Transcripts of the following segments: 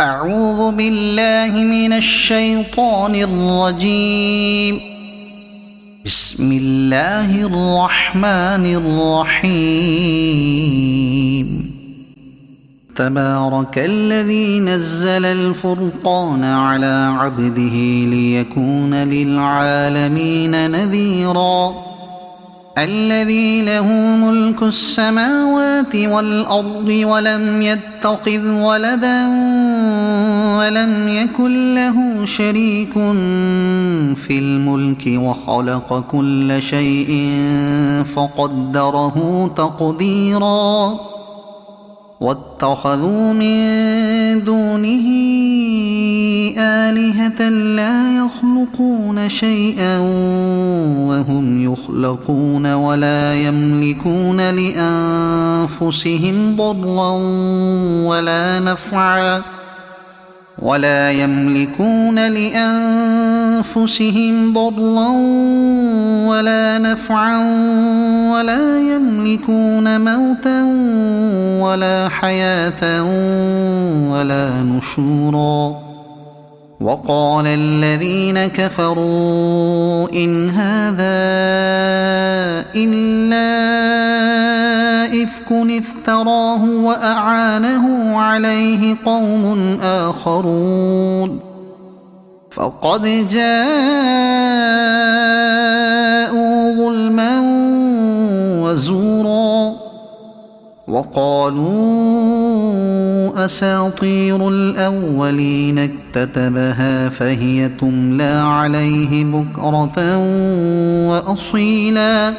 أعوذ بالله من الشيطان الرجيم. بسم الله الرحمن الرحيم. تبارك الذي نزل الفرقان على عبده ليكون للعالمين نذيرا. الذي له ملك السماوات والأرض ولم يتخذ ولدا ولم يكن له شريك في الملك وخلق كل شيء فقدره تقديرا. واتخذوا من دونه آلهة لا يخلقون شيئا وهم يخلقون ولا يملكون لأنفسهم ضرا ولا نفعا ولا يملكون موتا ولا حياة ولا نشورا. وقال الذين كفروا إن هذا إلا إفك افتراه وأعانه عليه قوم آخرون فقد جاءوا ظلما وزورا. وقالوا أساطير الأولين اكتتبها فهي تملى عليه بكرة وأصيلا.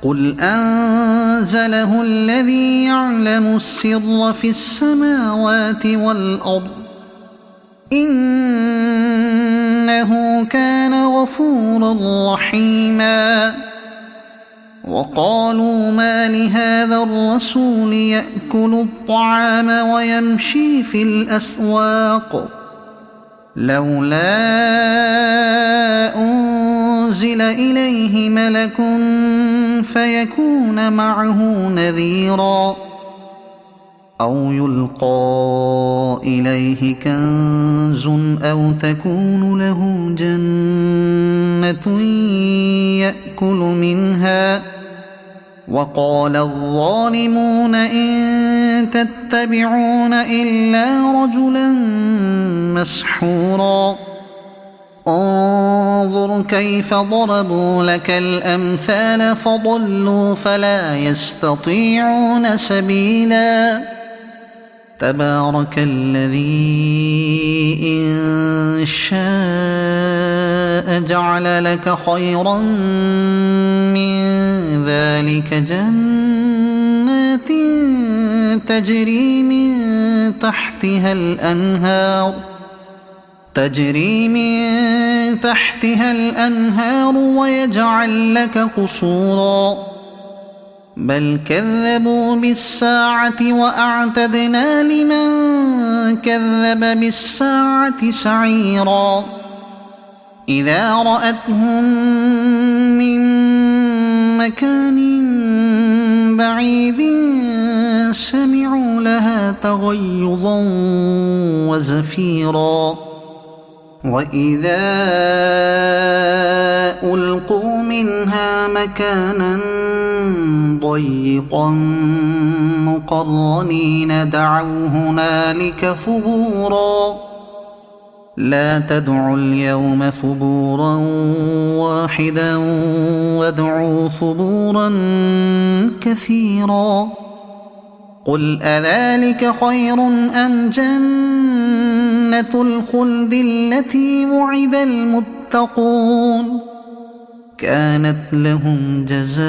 قل أنزله الذي يعلم السر في السماوات والأرض إنه كان غفورا رحيما. وقالوا ما لهذا الرسول يأكل الطعام ويمشي في الأسواق لولا أنزل إليه ملك فيكون معه نذيرا أو يلقى إليه كنز أو تكون له جنة يأكل منها. وقال الظالمون إن تتبعون إلا رجلا مسحورا. انظر كيف ضربوا لك الأمثال فضلوا فلا يستطيعون سبيلا. تبارك الذي إن شاء جعل لك خيرا من ذلك جنات تجري من تحتها الأنهار ويجعل لك قصورا. بل كذبوا بالساعة وأعتدنا لمن كذب بالساعة سعيرا. إذا رأتهم من مكان بعيد سمعوا لها تغيظا وزفيرا. وإذا ألقوا منها مكانا ضيقا مقرنين دعوا هنالك ثبورا. لا تدعوا اليوم ثبورا واحدا وادعوا ثبورا كثيرا. قل أذلك خير أم جنة الخلد التي وعد المتقون كانت لهم جزاء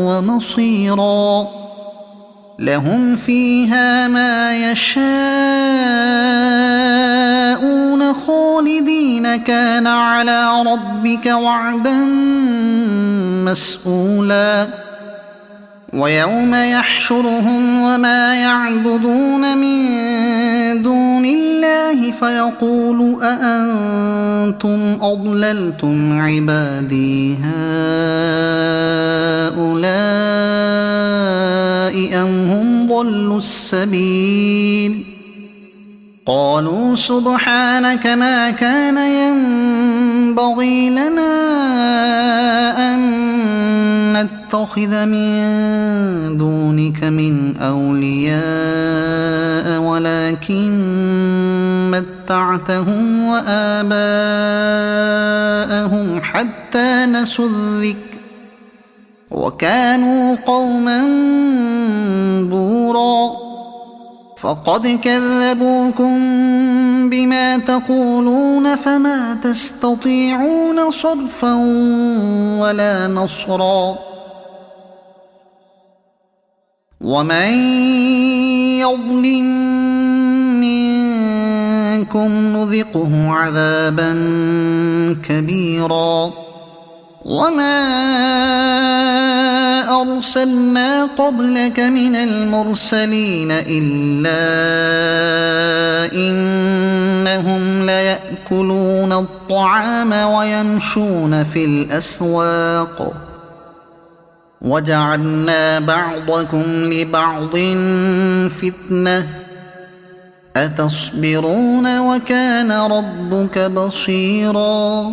ومصيرا. لهم فيها ما يشاءون خالدين كان على ربك وعدا مسئولا. ويوم يحشرهم وما يعبدون من دون الله فيقول أأنتم أضللتم عبادي هؤلاء أم هم ضلوا السبيل قالوا سبحانك ما كان ينبغي لنا أن نتخذ من دونك من أولياء ولكن متعتهم وآباءهم حتى نسوا الذكر وكانوا قوما بورا فقد كذبوكم بما تقولون فما تستطيعون صرفا ولا نصرا ومن يظلم منكم نذقه عذابا كبيرا وما أرسلنا قبلك من المرسلين إلا إنهم ليأكلون الطعام ويمشون في الأسواق وجعلنا بعضكم لبعض فتنة أتصبرون وكان ربك بصيرا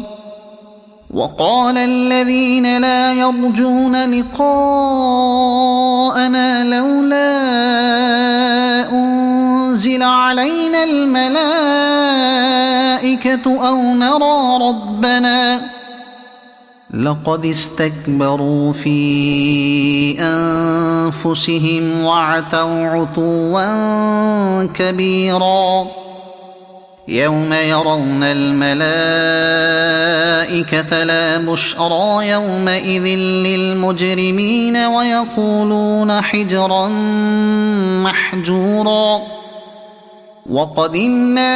وقال الذين لا يرجون لقاءنا لولا أنزل علينا الملائكة أو نرى ربنا لقد استكبروا في أنفسهم وعتوا عتوا كبيرا يوم يرون الملائكة لا بشرى يومئذ للمجرمين ويقولون حجرا محجورا وقدمنا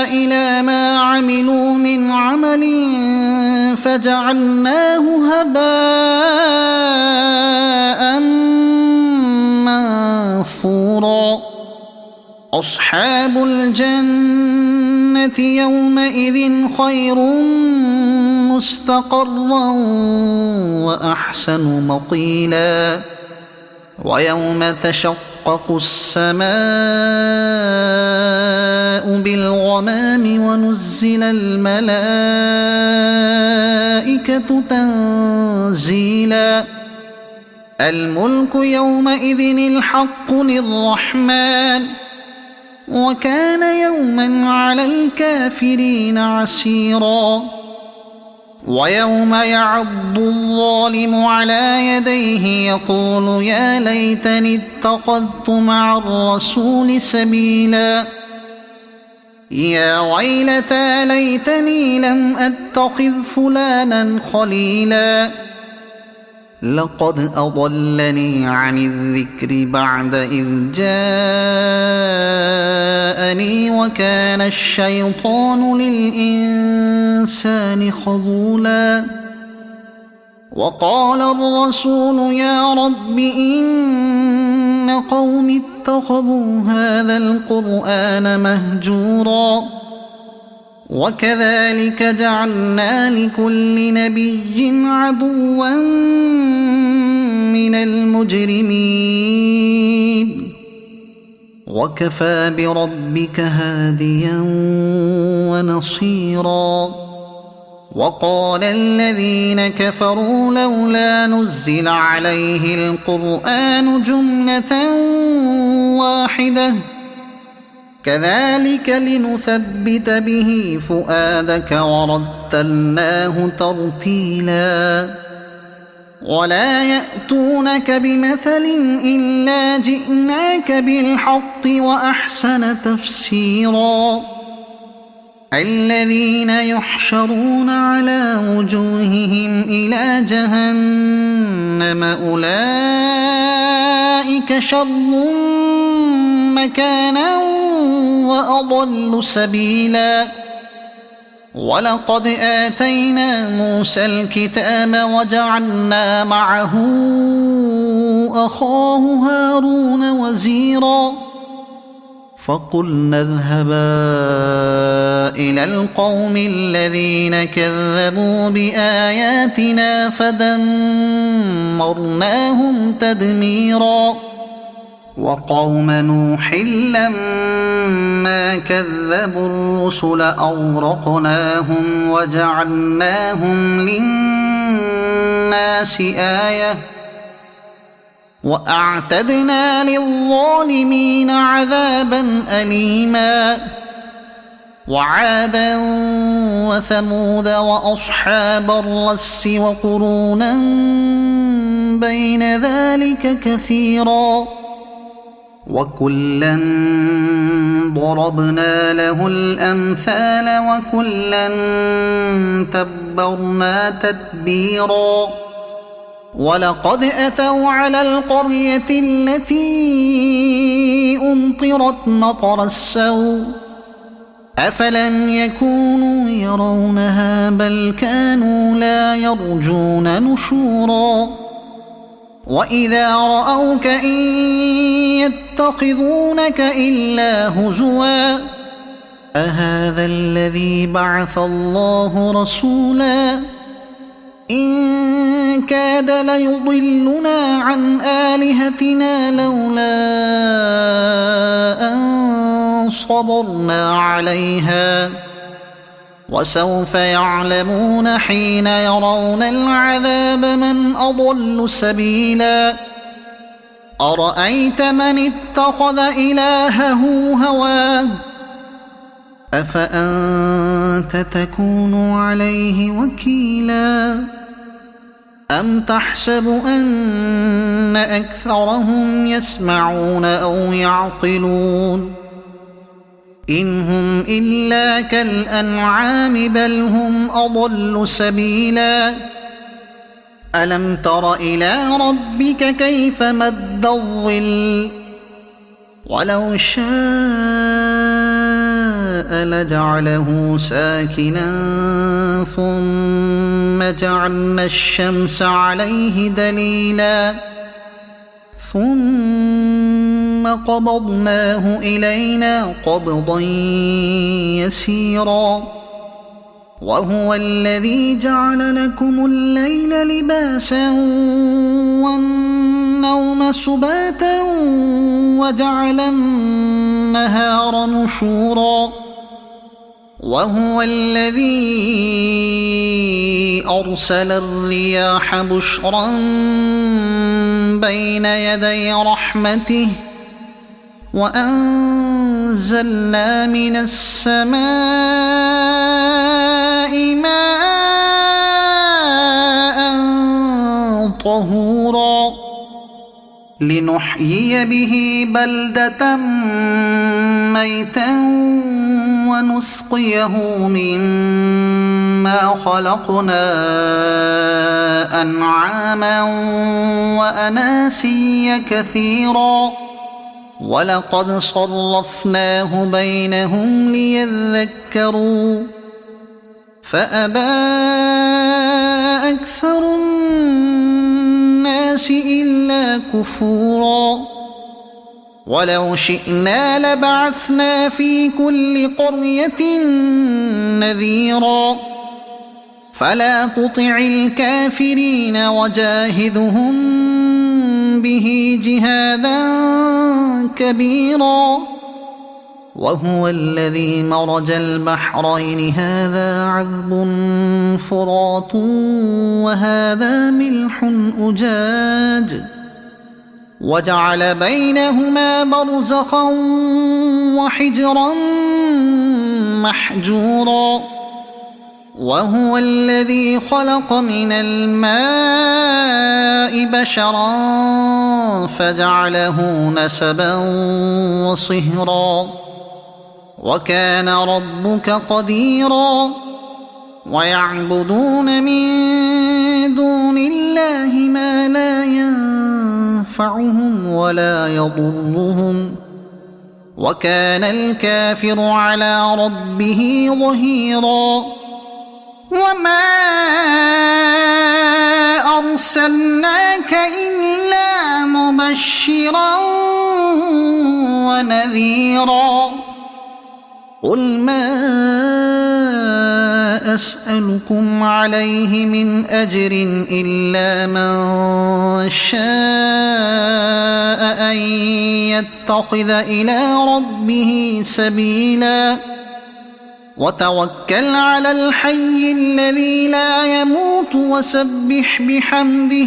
إلى ما عملوا من عمل فجعلناه هباء منثورا أصحاب الجنة يومئذ خير مستقرا وأحسن مقيلا ويوم تشقق السماء بالغمام ونزل الملائكة تنزيلا الملك يومئذ الحق للرحمن وكان يوما على الكافرين عسيرا ويوم يعض الظالم على يديه يقول يا ليتني اتخذت مع الرسول سبيلا يا ويلتى ليتني لم أتخذ فلانا خليلا لقد أضلني عن الذكر بعد إذ جاءني وكان الشيطان للإنسان خذولا وقال الرسول يا رب إن قوم اتخذوا هذا القرآن مهجورا وكذلك جعلنا لكل نبي عدوا من المجرمين وكفى بربك هاديا ونصيرا وقال الذين كفروا لولا نزل عليه القرآن جملة واحدة كذلك لنثبت به فؤادك ورتلناه ترتيلا ولا يأتونك بمثل إلا جئناك بالحق وأحسن تفسيرا الذين يحشرون على وجوههم إلى جهنم أولئك شر مكانا وأضل سبيلا ولقد آتينا موسى الكتاب وجعلنا معه أخاه هارون وزيرا فقلنا اذهبا إلى القوم الذين كذبوا بآياتنا فدمرناهم تدميرا وقوم نوح لما كذبوا الرسل أغرقناهم وجعلناهم للناس آية وأعتدنا للظالمين عذابا أليما وعادا وثمود وأصحاب الرس وقرونا بين ذلك كثيرا وكلا ضربنا له الأمثال وكلا تبرنا تتبيرا ولقد أتوا على القرية التي أمطرت مطر السوء أفلم يكونوا يرونها بل كانوا لا يرجون نشورا وإذا رأوك إن يتخذونك إلا هزوا أهذا الذي بعث الله رسولا إن كاد ليضلنا عن آلهتنا لولا أن صبرنا عليها وسوف يعلمون حين يرون العذاب من أضل سبيلا أرأيت من اتخذ إلهه هواه أفأنت تكون عليه وكيلا أم تحسب أن أكثرهم يسمعون أو يعقلون إن هم إلا كالأنعام بل هم أضل سبيلا ألم تر إلى ربك كيف مد الظل ولو شاء لجعله ساكنا ثم جعلنا الشمس عليه دليلا ثم قبضناه إلينا قبضا يسيرا وهو الذي جعل لكم الليل لباسا والنوم سباتا وجعل النهار نشورا وهو الذي أرسل الرياح بشرا بين يدي رحمته وأنزلنا من السماء ماء طهورا لنحيي به بلدة ميتا ونسقيه مما خلقنا أنعاما وأناسيا كثيرا ولقد صرفناه بينهم ليذكروا فأبى أكثر الناس إلا كفورا ولو شئنا لبعثنا في كل قرية نذيرا فلا تطع الكافرين وجاهدهم به جهادا كبيرا وهو الذي مرج البحرين هذا عذب فرات وهذا ملح أجاج وجعل بينهما برزخا وحجرا محجورا وهو الذي خلق من الماء بشرا فجعله نسبا وصهرا وكان ربك قديرا ويعبدون من دون الله ما لا ينفعهم ولا يضرهم وكان الكافر على ربه ظهيرا وما أرسلناك إلا مبشرا ونذيرا قل ما أسألكم عليه من أجر إلا من شاء أن يتخذ إلى ربه سبيلا وتوكل على الحي الذي لا يموت وسبح بحمده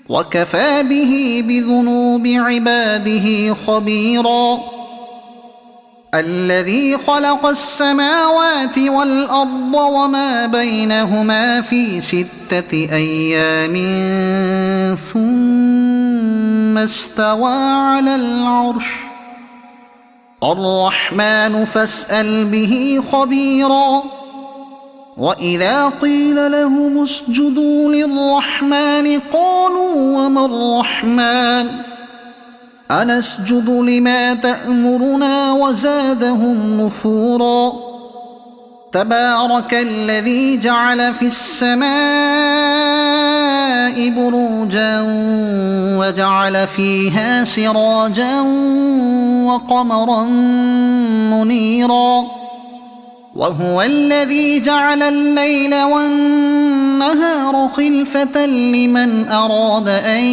وكفى به بذنوب عباده خبيرا الذي خلق السماوات والأرض وما بينهما في 6 أيام ثم استوى على العرش الرحمن فاسأل به خبيرا وإذا قيل لهم اسجدوا للرحمن قالوا وما الرحمن أنسجد لما تأمرنا وزادهم نفورا تبارك الذي جعل في السماء بروجا وجعل فيها سراجا وقمرا منيرا وهو الذي جعل الليل والنهار خلفة لمن أراد أن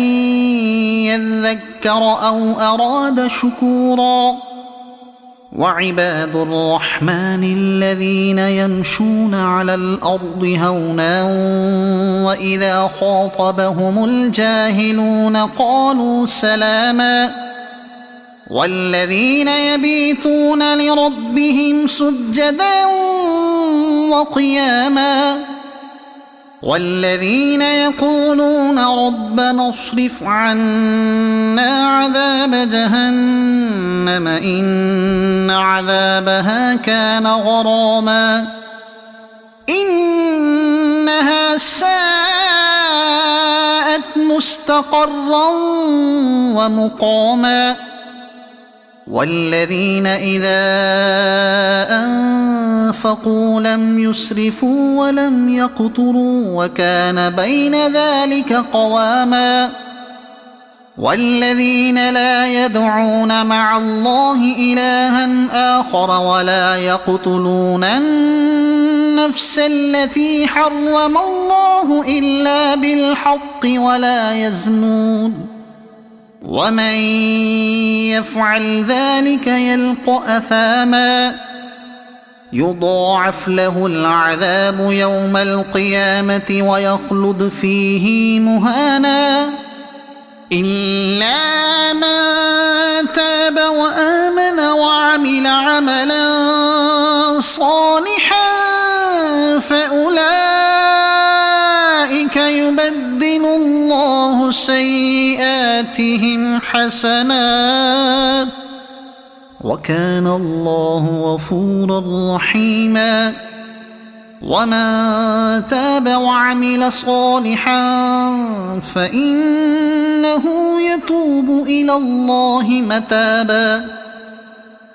يذكر أو أراد شكورا وعباد الرحمن الذين يمشون على الأرض هونا وإذا خاطبهم الجاهلون قالوا سلاما والذين يبيتون لربهم سجدا وقياما والذين يقولون ربنا اصرف عنا عذاب جهنم إن عذابها كان غراما إنها ساءت مستقرا ومقاما والذين إذا أنفقوا لم يسرفوا ولم يقتروا وكان بين ذلك قواما والذين لا يدعون مع الله إلها آخر ولا يقتلون النفس التي حرم الله إلا بالحق ولا يزنون ومن يفعل ذلك يلق أثاما يضاعف له العذاب يوم القيامة ويخلد فيه مهانا إلا من تاب وآمن وعمل عملا صالحا فأولئك يبدل الله سيئاتهم حسنات وكان الله غفورا رحيما ومن تاب وعمل صالحا فإنه يتوب إلى الله متابا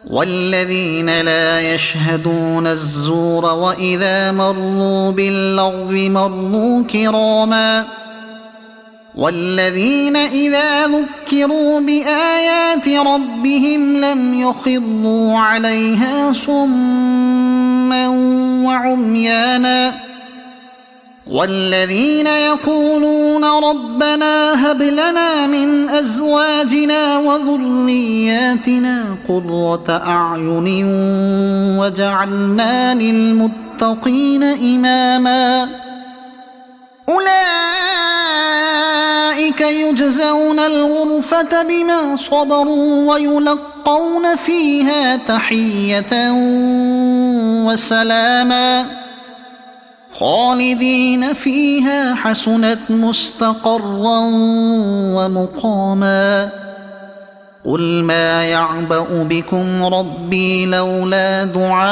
والذين لا يشهدون الزور وإذا مروا باللغو مروا كراما والذين إذا ذكروا بآيات ربهم لم يخروا عليها صما وعميانا والذين يقولون ربنا هب لنا من أزواجنا وذرياتنا قرة أعين وجعلنا للمتقين إماما أولئك يجزون الغرفة بما صبروا ويلقون فيها تحية وسلاما خالدين فيها حسنت مستقرا ومقاما قل ما يعبأ بكم ربي لولا دعاؤكم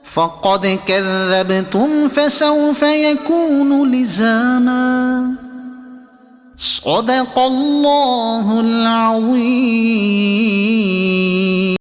فقد كذبتم فسوف يكون لزاما صدق الله العظيم.